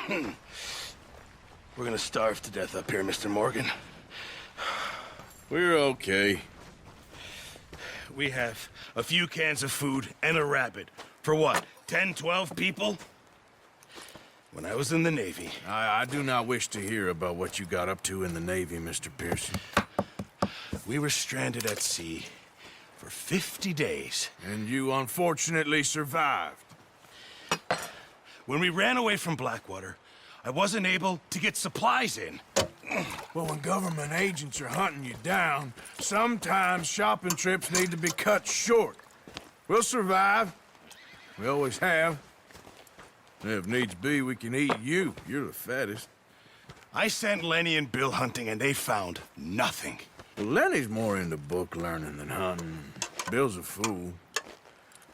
We're gonna starve to death up here, Mr. Morgan. We're okay. We have a few cans of food and a rabbit. For what, 10, 12 people? When I was in the Navy... I do not wish to hear about what you got up to in the Navy, Mr. Pearson. We were stranded at sea for 50 days. And you unfortunately survived. When we ran away from Blackwater, I wasn't able to get supplies in. Well, when government agents are hunting you down, sometimes shopping trips need to be cut short. We'll survive. We always have. And if needs be, we can eat you. You're the fattest. I sent Lenny and Bill hunting, and they found nothing. Well, Lenny's more into book learning than hunting. Bill's a fool.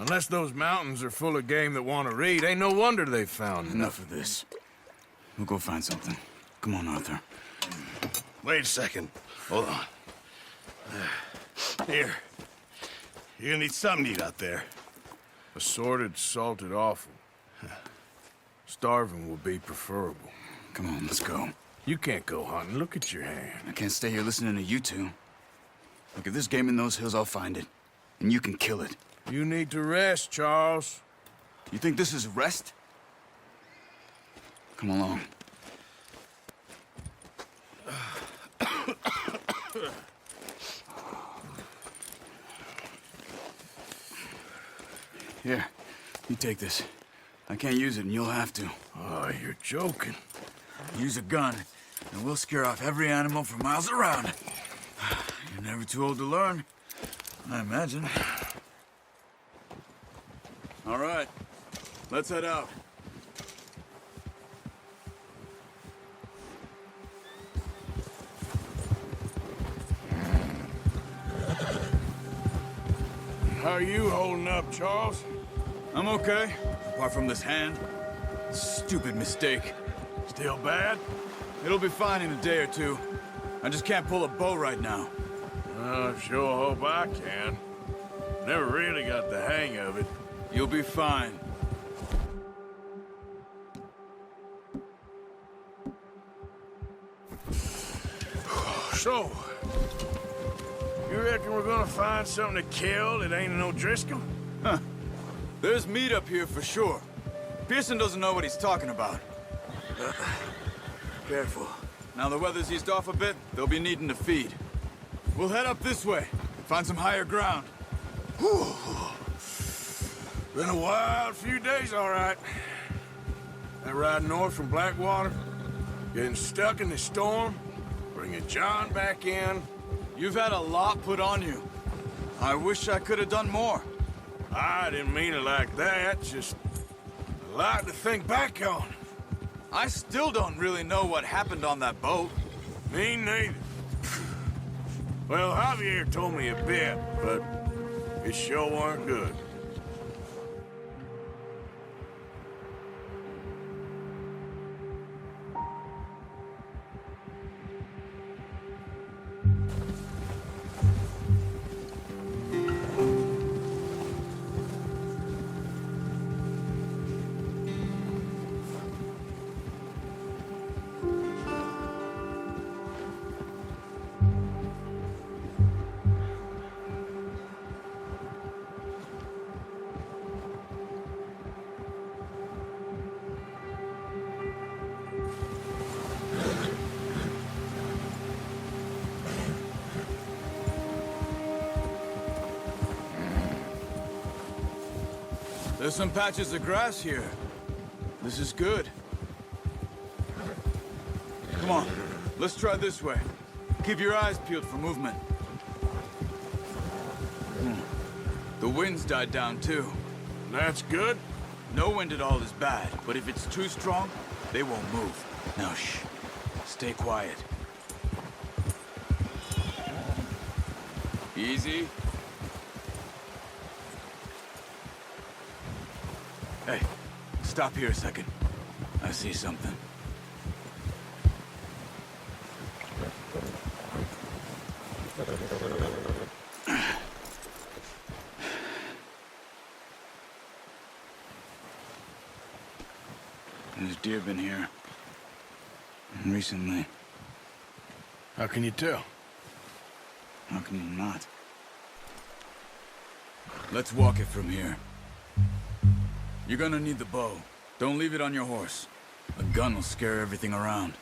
Unless those mountains are full of game that want to read, ain't no wonder they found Enough of this. We'll go find something. Come on, Arthur. Wait a second. Hold on. Here. You're gonna need something to eat out there. Assorted, salted offal. Starving will be preferable. Come on, let's go. You can't go hunting. Look at your hand. I can't stay here listening to you two. Look, if there's game in those hills, I'll find it. And you can kill it. You need to rest, Charles. You think this is rest? Come along. Here, you take this. I can't use it, and you'll have to. Oh, you're joking. Use a gun, and we'll scare off every animal for miles around. You're never too old to learn, I imagine. All right, let's head out. How are you holding up, Charles? I'm okay, apart from this hand. Stupid mistake. Still bad? It'll be fine in a day or two. I just can't pull a bow right now. I sure hope I can. Never really got the hang of it. You'll be fine. So, you reckon we're gonna find something to kill that ain't no Driscoll? Huh. There's meat up here for sure. Pearson doesn't know what he's talking about. Careful. Now the weather's eased off a bit, they'll be needing to feed. We'll head up this way, find some higher ground. Whew. Been a wild few days, all right. That ride north from Blackwater, getting stuck in the storm, bringing John back in. You've had a lot put on you. I wish I could have done more. I didn't mean it like that, just a lot to think back on. I still don't really know what happened on that boat. Me neither. Well, Javier told me a bit, but it sure weren't good. There's some patches of grass here. This is good. Come on, let's try this way. Keep your eyes peeled for movement. The wind's died down too. That's good. No wind at all is bad, but if it's too strong, they won't move. Now shh, stay quiet. Easy. Hey, stop here a second. I see something. There's deer been here. Recently. How can you tell? How can you not? Let's walk it from here. You're gonna need the bow. Don't leave it on your horse. A gun will scare everything around.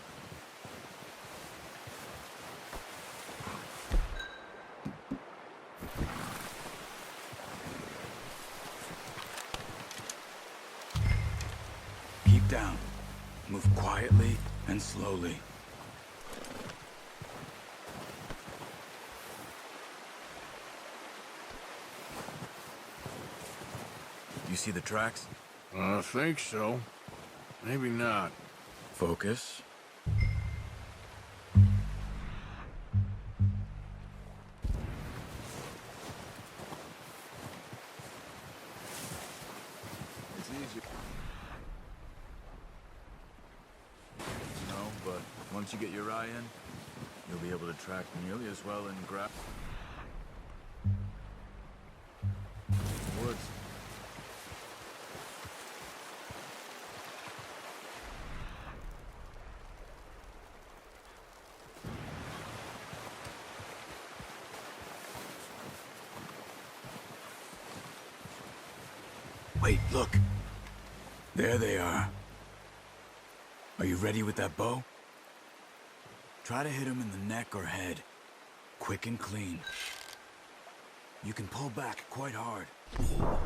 Keep down. Move quietly and slowly. You see the tracks? I think so. Maybe not. Focus. It's easy. No, but once you get your eye in, you'll be able to track nearly as well in woods. Wait, look. There they are. Are you ready with that bow? Try to hit him in the neck or head. Quick and clean. You can pull back quite hard.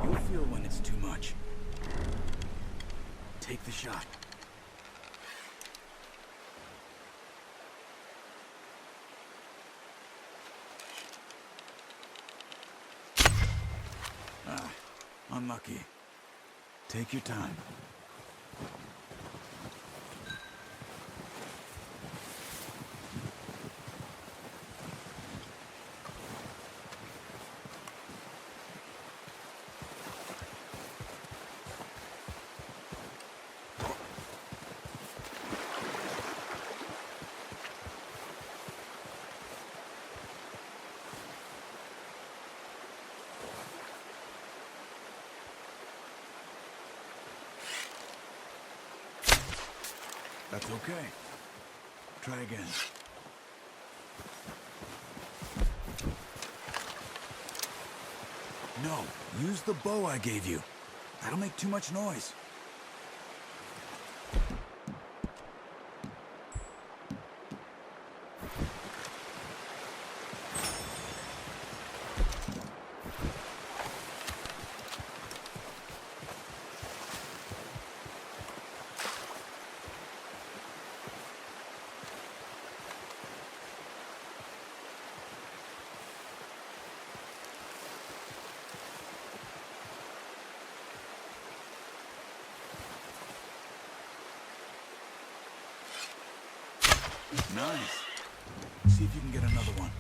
You'll feel when it's too much. Take the shot. Ah, unlucky. Take your time. That's okay. Try again. No, use the bow I gave you. That'll make too much noise. Nice. See if you can get another one.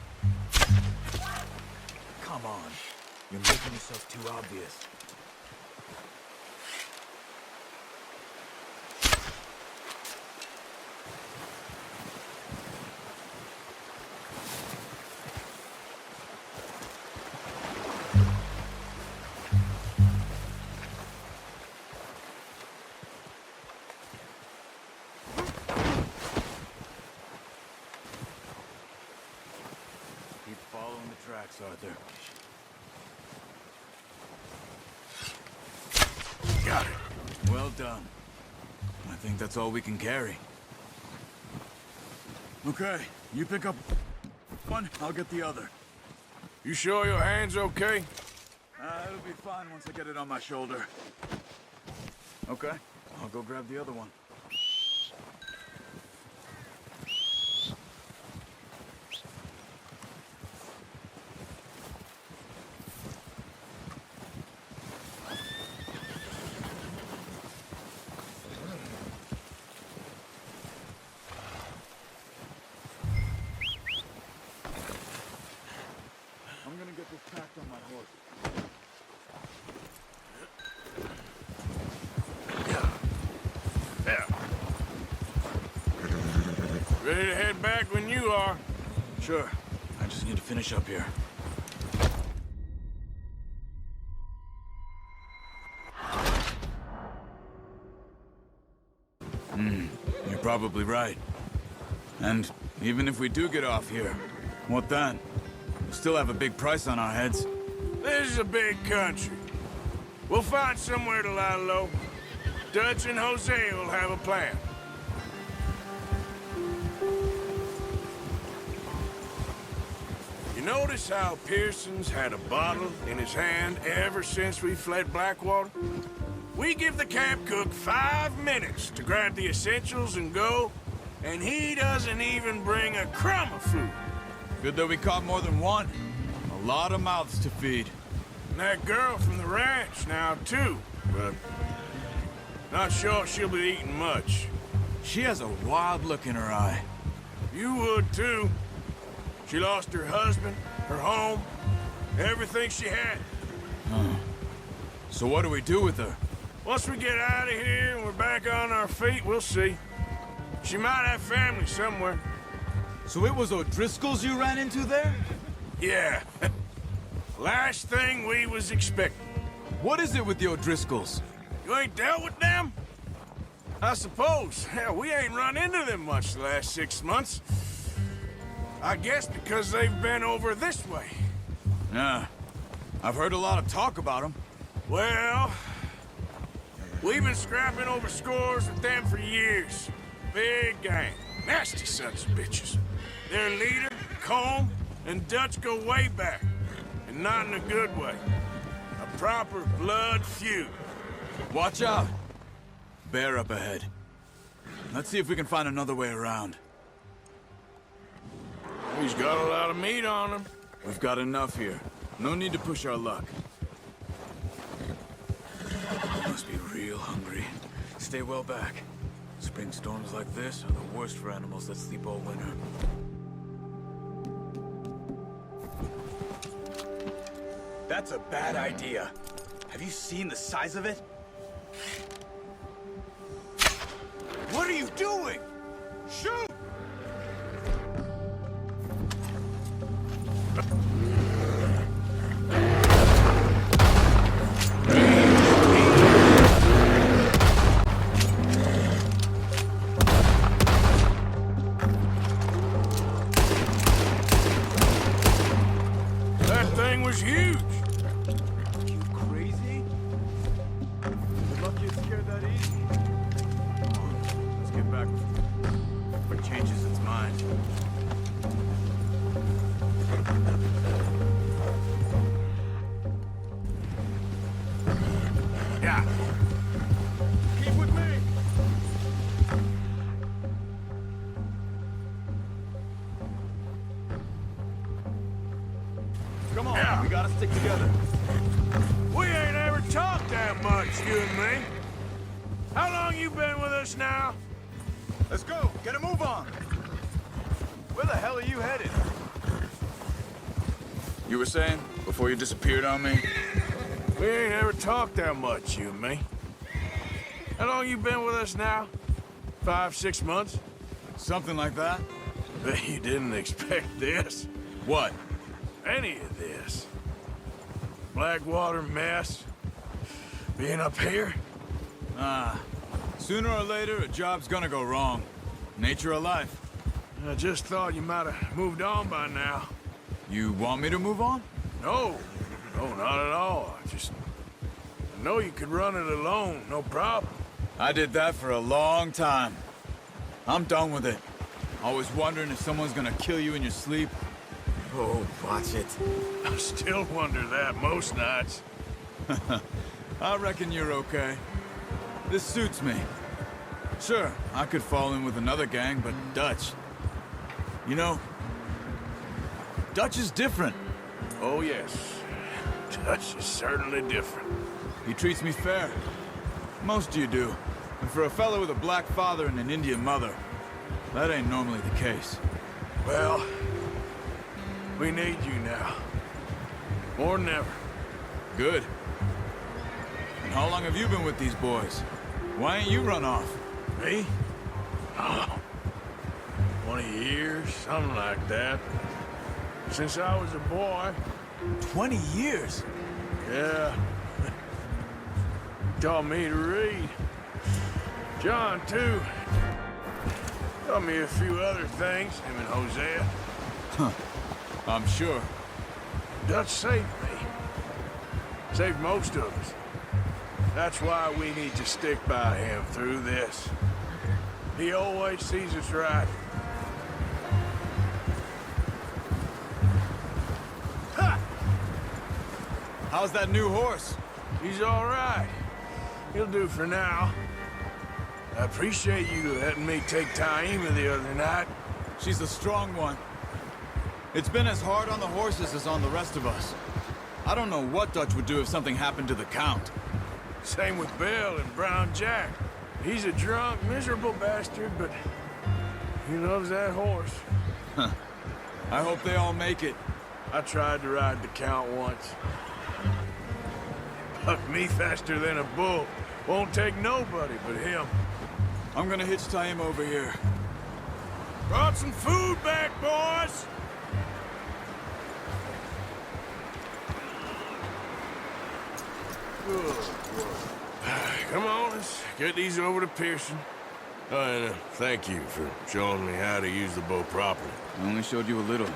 Come on. You're making yourself too obvious. Keep following the tracks, Arthur. Got it. Well done. I think that's all we can carry. Okay, you pick up one, I'll get the other. You sure your hand's okay? It'll be fine once I get it on my shoulder. Okay, I'll go grab the other one. I'm gonna get this packed on my horse. There. Ready to head back when you are. Sure, I just need to finish up here. You're probably right. And even if we do get off here, what then? We still have a big price on our heads. This is a big country. We'll find somewhere to lie low. Dutch and Jose will have a plan. You notice how Pearson's had a bottle in his hand ever since we fled Blackwater? We give the camp cook 5 minutes to grab the essentials and go, and he doesn't even bring a crumb of food. Good that we caught more than one. A lot of mouths to feed. And that girl from the ranch now, too, but not sure she'll be eating much. She has a wild look in her eye. You would, too. She lost her husband, her home, everything she had. So what do we do with her? Once we get out of here and we're back on our feet, we'll see. She might have family somewhere. So it was O'Driscoll's you ran into there? Yeah. Last thing we was expecting. What is it with the O'Driscolls? You ain't dealt with them? I suppose. Hell, we ain't run into them much the last 6 months. I guess because they've been over this way. Yeah. I've heard a lot of talk about them. Well, we've been scrapping over scores with them for years. Big gang. Nasty sons of bitches. Their leader, Combe, and Dutch go way back. And not in a good way. A proper blood feud. Watch out. Bear up ahead. Let's see if we can find another way around. He's got a lot of meat on him. We've got enough here. No need to push our luck. Must be real hungry. Stay well back. Spring storms like this are the worst for animals that sleep all winter. That's a bad idea. Have you seen the size of it? What are you doing? Shoot! That thing was huge. You crazy? Lucky it scared that easy. Come on, let's get back before it changes its mind. Yeah. Keep with me. Come on, Yeah. we gotta stick together. We ain't ever talked that much, you and me. How long you been with us now? Let's go, get a move on. Where the hell are you headed? You were saying, before you disappeared on me? We ain't ever talked that much, you and me. How long you been with us now? 5, 6 months? Something like that? Bet you didn't expect this. What? Any of this. Blackwater mess. Being up here. Sooner or later, a job's gonna go wrong. Nature of life. I just thought you might have moved on by now. You want me to move on? No, not at all. I know you could run it alone, no problem. I did that for a long time. I'm done with it. Always wondering if someone's gonna kill you in your sleep. Oh, watch it. I still wonder that most nights. I reckon you're okay. This suits me. Sure, I could fall in with another gang, but Dutch... You know, Dutch is different. Oh, yes. Dutch is certainly different. He treats me fair. Most of you do. And for a fellow with a black father and an Indian mother, that ain't normally the case. Well, we need you now. More than ever. Good. And how long have you been with these boys? Why ain't you run off? Me? Oh, 20 years, something like that. Since I was a boy. 20 years? Yeah. Taught me to read. John, too. Taught me a few other things, him and Hosea. I'm sure. Dutch saved me. Saved most of us. That's why we need to stick by him through this. He always sees us right. Ha! How's that new horse? He's all right. He'll do for now. I appreciate you letting me take Taima the other night. She's a strong one. It's been as hard on the horses as on the rest of us. I don't know what Dutch would do if something happened to the Count. Same with Bill and Brown Jack. He's a drunk, miserable bastard, but he loves that horse. I hope they all make it. I tried to ride the Count once. Bucked me faster than a bull. Won't take nobody but him. I'm gonna hitch Taima over here. Brought some food back, boys! Good. Come on, let's get these over to Pearson. Oh, and thank you for showing me how to use the bow properly. I only showed you a little.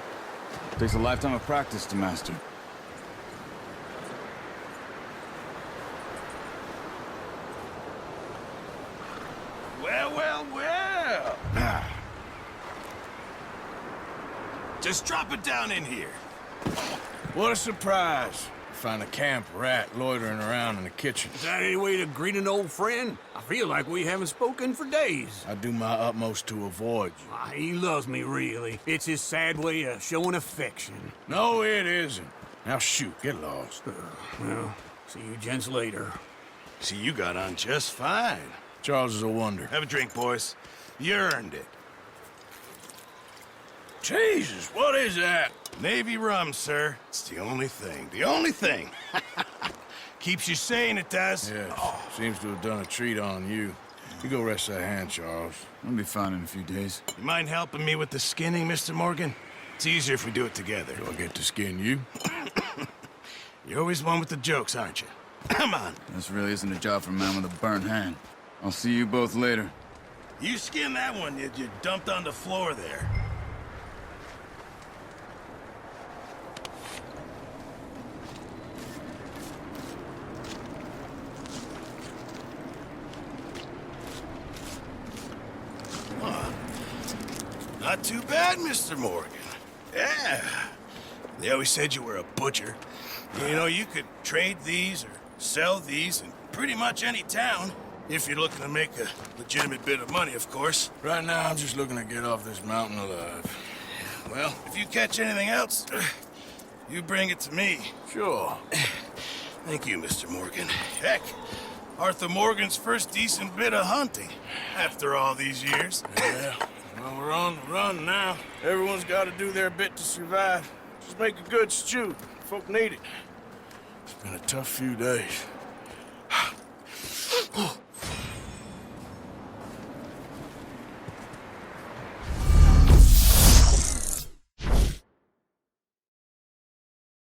Takes a lifetime of practice to master. Well. Just drop it down in here. What a surprise. Find a camp rat loitering around in the kitchen. Is that any way to greet an old friend? I feel like we haven't spoken for days. I do my utmost to avoid you. He loves me, really. It's his sad way of showing affection. No, it isn't. Now shoot, get lost. Well, see you gents later. See, you got on just fine. Charles is a wonder. Have a drink, boys. You earned it. Jesus, what is that? Navy rum, sir. It's the only thing. The only thing. Keeps you sane, it does. Yes, seems to have done a treat on you. You go rest that hand, Charles. I'll be fine in a few days. You mind helping me with the skinning, Mr. Morgan? It's easier if we do it together. Do I get to skin you? You're always one with the jokes, aren't you? Come on. This really isn't a job for a man with a burnt hand. I'll see you both later. You skin that one you dumped on the floor there. Not too bad, Mr. Morgan. Yeah. They always said you were a butcher. You know, you could trade these or sell these in pretty much any town. If you're looking to make a legitimate bit of money, of course. Right now, I'm just looking to get off this mountain alive. Well, if you catch anything else, you bring it to me. Sure. Thank you, Mr. Morgan. Heck, Arthur Morgan's first decent bit of hunting after all these years. Yeah. Well, we're on the run now. Everyone's got to do their bit to survive. Just make a good stew. Folk need it. It's been a tough few days.